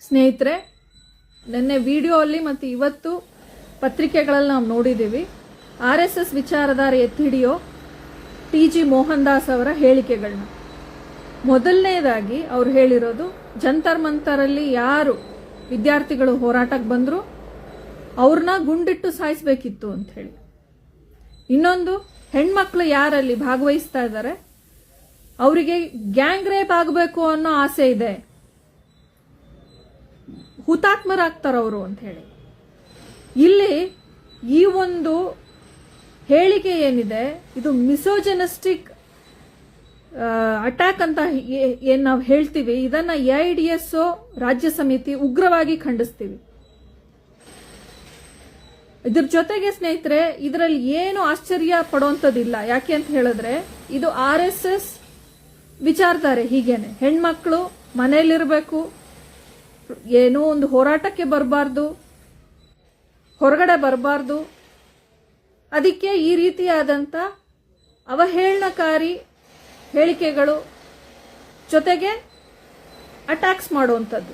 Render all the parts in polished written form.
ಸ್ನೇಹಿತರೆ, ನಿನ್ನೆ ವಿಡಿಯೋ ಅಲ್ಲಿ ಮತ್ತು ಇವತ್ತು ಪತ್ರಿಕೆಗಳಲ್ಲಿ ನಾವು ನೋಡಿದ್ದೀವಿ RSS ವಿಚಾರಧಾರ ಎತ್ತಿ ಹಿಡಿಯೋ TG ಮೋಹನ್ ದಾಸ್ ಅವರ ಹೇಳಿಕೆಗಳನ್ನ. ಮೊದಲನೇದಾಗಿ ಅವ್ರು ಹೇಳಿರೋದು ಜಂತರ್ ಮಂತರಲ್ಲಿ ಯಾರು ವಿದ್ಯಾರ್ಥಿಗಳು ಹೋರಾಟಕ್ಕೆ ಬಂದ್ರು ಅವ್ರನ್ನ ಗುಂಡಿಟ್ಟು ಸಾಯಿಸಬೇಕಿತ್ತು ಅಂತ ಹೇಳಿ. ಇನ್ನೊಂದು, ಹೆಣ್ಮಕ್ಳು ಯಾರಲ್ಲಿ ಭಾಗವಹಿಸ್ತಾ ಇದ್ದಾರೆ ಅವರಿಗೆ ಗ್ಯಾಂಗ್ ರೇಪ್ ಆಗಬೇಕು ಅನ್ನೋ ಆಸೆ ಇದೆ, ಹುತಾತ್ಮರಾಗ್ತಾರವರು ಅಂತ ಹೇಳಿ. ಇಲ್ಲಿ ಈ ಒಂದು ಹೇಳಿಕೆ ಏನಿದೆ ಇದು ಮಿಸೋಜೆನಿಸ್ಟಿಕ್ ಅಟ್ಯಾಕ್ ಅಂತ ಏನ್ ನಾವು ಹೇಳ್ತೀವಿ, ಇದನ್ನ AIDSO ರಾಜ್ಯ ಸಮಿತಿ ಉಗ್ರವಾಗಿ ಖಂಡಿಸ್ತೀವಿ. ಇದ್ರ ಜೊತೆಗೆ ಸ್ನೇಹಿತರೆ, ಇದರಲ್ಲಿ ಏನು ಆಶ್ಚರ್ಯ ಪಡುವಂಥದ್ದಿಲ್ಲ. ಯಾಕೆ ಅಂತ ಹೇಳಿದ್ರೆ ಇದು RSS ವಿಚಾರಧಾರೆ ಹೀಗೇನೆ. ಹೆಣ್ಮಕ್ಳು ಮನೆಯಲ್ಲಿರಬೇಕು, ಏನೋ ಒಂದು ಹೋರಾಟಕ್ಕೆ ಬರಬಾರ್ದು, ಹೊರಗಡೆ ಬರಬಾರ್ದು. ಅದಕ್ಕೆ ಈ ರೀತಿಯಾದಂಥ ಅವಹೇಳನಕಾರಿ ಹೇಳಿಕೆಗಳು ಜೊತೆಗೆ ಅಟ್ಯಾಕ್ಸ್ ಮಾಡುವಂಥದ್ದು.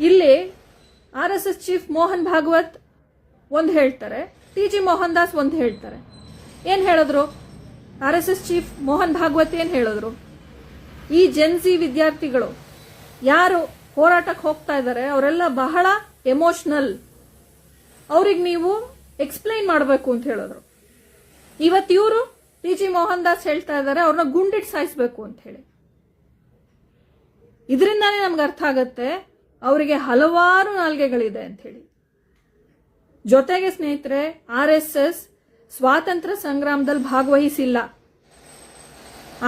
ಇಲ್ಲಿ RSS ಚೀಫ್ ಮೋಹನ್ ಭಾಗವತ್ ಒಂದು ಹೇಳ್ತಾರೆ, TG ಮೋಹನ್ ದಾಸ್ ಒಂದು ಹೇಳ್ತಾರೆ. ಏನ್ ಹೇಳಿದ್ರು? RSS ಚೀಫ್ ಮೋಹನ್ ಭಾಗವತ್ ಏನ್ ಹೇಳಿದ್ರು? ಈ ಜೆನ್ಸಿ ವಿದ್ಯಾರ್ಥಿಗಳು ಯಾರು ಹೋರಾಟಕ್ಕೆ ಹೋಗ್ತಾ ಇದ್ದಾರೆ ಅವರೆಲ್ಲ ಬಹಳ ಎಮೋಷನಲ್, ಅವ್ರಿಗೆ ನೀವು ಎಕ್ಸ್ಪ್ಲೈನ್ ಮಾಡಬೇಕು ಅಂತ ಹೇಳಿದ್ರು. ಇವತ್ತು ಇವರು TG ಮೋಹನ್ ದಾಸ್ ಹೇಳ್ತಾ ಇದ್ದಾರೆ ಅವ್ರನ್ನ ಗುಂಡಿಟ್ಟು ಸಾಯಿಸಬೇಕು ಅಂತ ಹೇಳಿ. ಇದರಿಂದಾನೇ ನಮ್ಗೆ ಅರ್ಥ ಆಗತ್ತೆ ಅವರಿಗೆ ಹಲವಾರು ನಾಲ್ಗೆಗಳಿದೆ ಅಂತ ಹೇಳಿ. ಜೊತೆಗೆ ಸ್ನೇಹಿತರೆ, RSS ಸ್ವಾತಂತ್ರ್ಯ ಸಂಗ್ರಾಮದಲ್ಲಿ ಭಾಗವಹಿಸಿಲ್ಲ.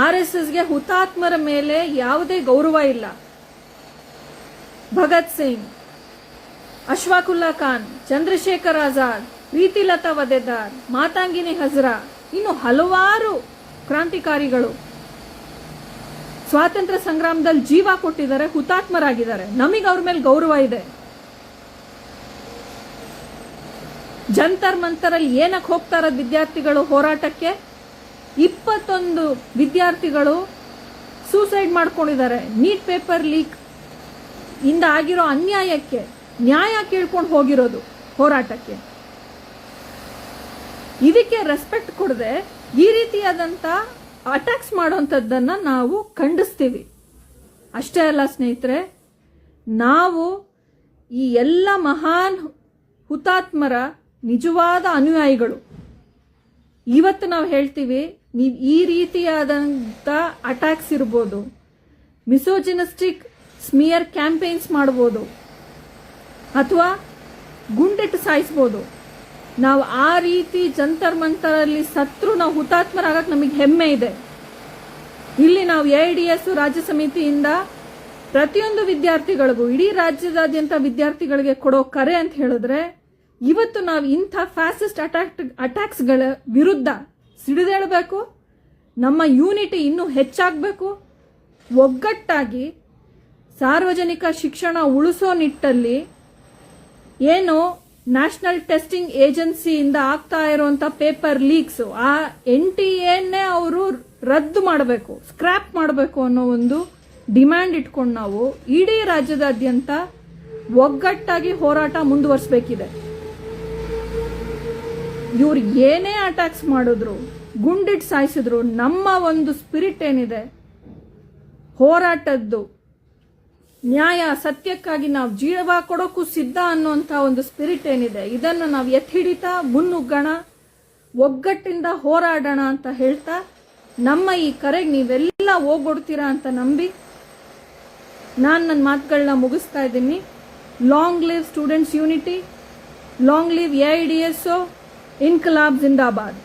RSSಗೆ ಹುತಾತ್ಮರ ಮೇಲೆ ಯಾವುದೇ ಗೌರವ ಇಲ್ಲ. ಭಗತ್ ಸಿಂಗ್, ಅಶ್ವಾಕುಲ್ಲಾ ಖಾನ್, ಚಂದ್ರಶೇಖರ್ ಆಜಾದ್, ಪ್ರೀತಿಲತಾ ವದೇದಾರ್, ಮಾತಾಂಗಿನಿ ಹಜ್ರಾ, ಇನ್ನು ಹಲವಾರು ಕ್ರಾಂತಿಕಾರಿಗಳು ಸ್ವಾತಂತ್ರ್ಯ ಸಂಗ್ರಾಮದಲ್ಲಿ ಜೀವ ಕೊಟ್ಟಿದ್ದಾರೆ, ಹುತಾತ್ಮರಾಗಿದ್ದಾರೆ. ನಮಗೆ ಅವ್ರ ಮೇಲೆ ಗೌರವ ಇದೆ. ಜಂತರ್ ಮಂತರಲ್ಲಿ ಏನಕ್ಕೆ ಹೋಗ್ತಾ ಇರೋದು ವಿದ್ಯಾರ್ಥಿಗಳು ಹೋರಾಟಕ್ಕೆ? 21 ವಿದ್ಯಾರ್ಥಿಗಳು ಸೂಸೈಡ್ ಮಾಡ್ಕೊಂಡಿದ್ದಾರೆ. ನೀಟ್ ಪೇಪರ್ ಲೀಕ್ ಇಂದ ಆಗಿರೋ ಅನ್ಯಾಯಕ್ಕೆ ನ್ಯಾಯ ಕೇಳ್ಕೊಂಡು ಹೋಗಿರೋದು ಹೋರಾಟಕ್ಕೆ. ಇದಕ್ಕೆ ರೆಸ್ಪೆಕ್ಟ್ ಕೊಡದೆ ಈ ರೀತಿಯಾದಂಥ ಅಟ್ಯಾಕ್ಸ್ ಮಾಡುವಂಥದ್ದನ್ನ ನಾವು ಖಂಡಿಸ್ತೀವಿ. ಅಷ್ಟೇ ಅಲ್ಲ ಸ್ನೇಹಿತರೆ, ನಾವು ಈ ಎಲ್ಲ ಮಹಾನ್ ಹುತಾತ್ಮರ ನಿಜವಾದ ಅನುಯಾಯಿಗಳು. ಇವತ್ತು ನಾವು ಹೇಳ್ತೀವಿ, ನೀವು ಈ ರೀತಿಯಾದಂಥ ಅಟ್ಯಾಕ್ಸ್ ಇರ್ಬೋದು, ಮಿಸೋಜಿನಿಸ್ಟಿಕ್ ಸ್ಮಿಯರ್ ಕ್ಯಾಂಪೇನ್ಸ್ ಮಾಡ್ಬೋದು, ಅಥವಾ ಗುಂಡಿಟ್ಟು ಸಾಯಿಸ್ಬೋದು. ನಾವು ಆ ರೀತಿ ಜಂತರ್ ಮಂತರಲ್ಲಿ ಸತ್ರು ನಾವು ಹುತಾತ್ಮರಾಗಕ್ಕೆ ನಮಗೆ ಹೆಮ್ಮೆ ಇದೆ. ಇಲ್ಲಿ ನಾವು AIDSO ರಾಜ್ಯ ಸಮಿತಿಯಿಂದ ಪ್ರತಿಯೊಂದು ವಿದ್ಯಾರ್ಥಿಗಳಿಗೂ, ಇಡೀ ರಾಜ್ಯದಾದ್ಯಂತ ವಿದ್ಯಾರ್ಥಿಗಳಿಗೆ ಕೊಡೋ ಕರೆ ಅಂತ ಹೇಳಿದ್ರೆ, ಇವತ್ತು ನಾವು ಇಂಥ ಫ್ಯಾಸಿಸ್ಟ್ ಅಟ್ಯಾಕ್ಸ್ಗಳ ವಿರುದ್ಧ ಸಿಡಿದೇಳಬೇಕು. ನಮ್ಮ ಯೂನಿಟಿ ಇನ್ನೂ ಹೆಚ್ಚಾಗಬೇಕು. ಒಗ್ಗಟ್ಟಾಗಿ ಸಾರ್ವಜನಿಕ ಶಿಕ್ಷಣ ಉಳಿಸೋ ನಿಟ್ಟಲ್ಲಿ ಏನು ನ್ಯಾಷನಲ್ ಟೆಸ್ಟಿಂಗ್ ಏಜೆನ್ಸಿಯಿಂದ ಆಗ್ತಾ ಇರುವಂತ ಪೇಪರ್ ಲೀಕ್ಸ್, ಆ NTA ಅವರು ರದ್ದು ಮಾಡಬೇಕು, ಸ್ಕ್ರಾಪ್ ಮಾಡಬೇಕು ಅನ್ನೋ ಒಂದು ಡಿಮ್ಯಾಂಡ್ ಇಟ್ಕೊಂಡು ನಾವು ಇಡೀ ರಾಜ್ಯದಾದ್ಯಂತ ಒಗ್ಗಟ್ಟಾಗಿ ಹೋರಾಟ ಮುಂದುವರಿಸಬೇಕಿದೆ. ಇವ್ರು ಏನೇ ಅಟ್ಯಾಕ್ಸ್ ಮಾಡಿದ್ರು, ಗುಂಡಿಟ್ಟು ಸಾಯಿಸಿದ್ರು, ನಮ್ಮ ಒಂದು ಸ್ಪಿರಿಟ್ ಏನಿದೆ ಹೋರಾಟದ್ದು, ನ್ಯಾಯ ಸತ್ಯಕ್ಕಾಗಿ ನಾವು ಜೀವ ಕೊಡೋಕ್ಕೂ ಸಿದ್ಧ ಅನ್ನುವಂಥ ಒಂದು ಸ್ಪಿರಿಟ್ ಏನಿದೆ, ಇದನ್ನು ನಾವು ಎತ್ತಿ ಹಿಡಿತಾ ಮುನ್ನುಗ್ಗೋಣ, ಒಗ್ಗಟ್ಟಿಂದ ಹೋರಾಡೋಣ ಅಂತ ಹೇಳ್ತಾ, ನಮ್ಮ ಈ ಕರೆಗೆ ನೀವೆಲ್ಲ ಹೋಗೊಡ್ತೀರಾ ಅಂತ ನಂಬಿ ನಾನು ನನ್ನ ಮಾತುಗಳನ್ನ ಮುಗಿಸ್ತಾ ಇದ್ದೀನಿ. Long live students unity, long live AIDSO, ಇನ್ಕಲಾಬ್ ಜಿಂದಾಬಾದ್.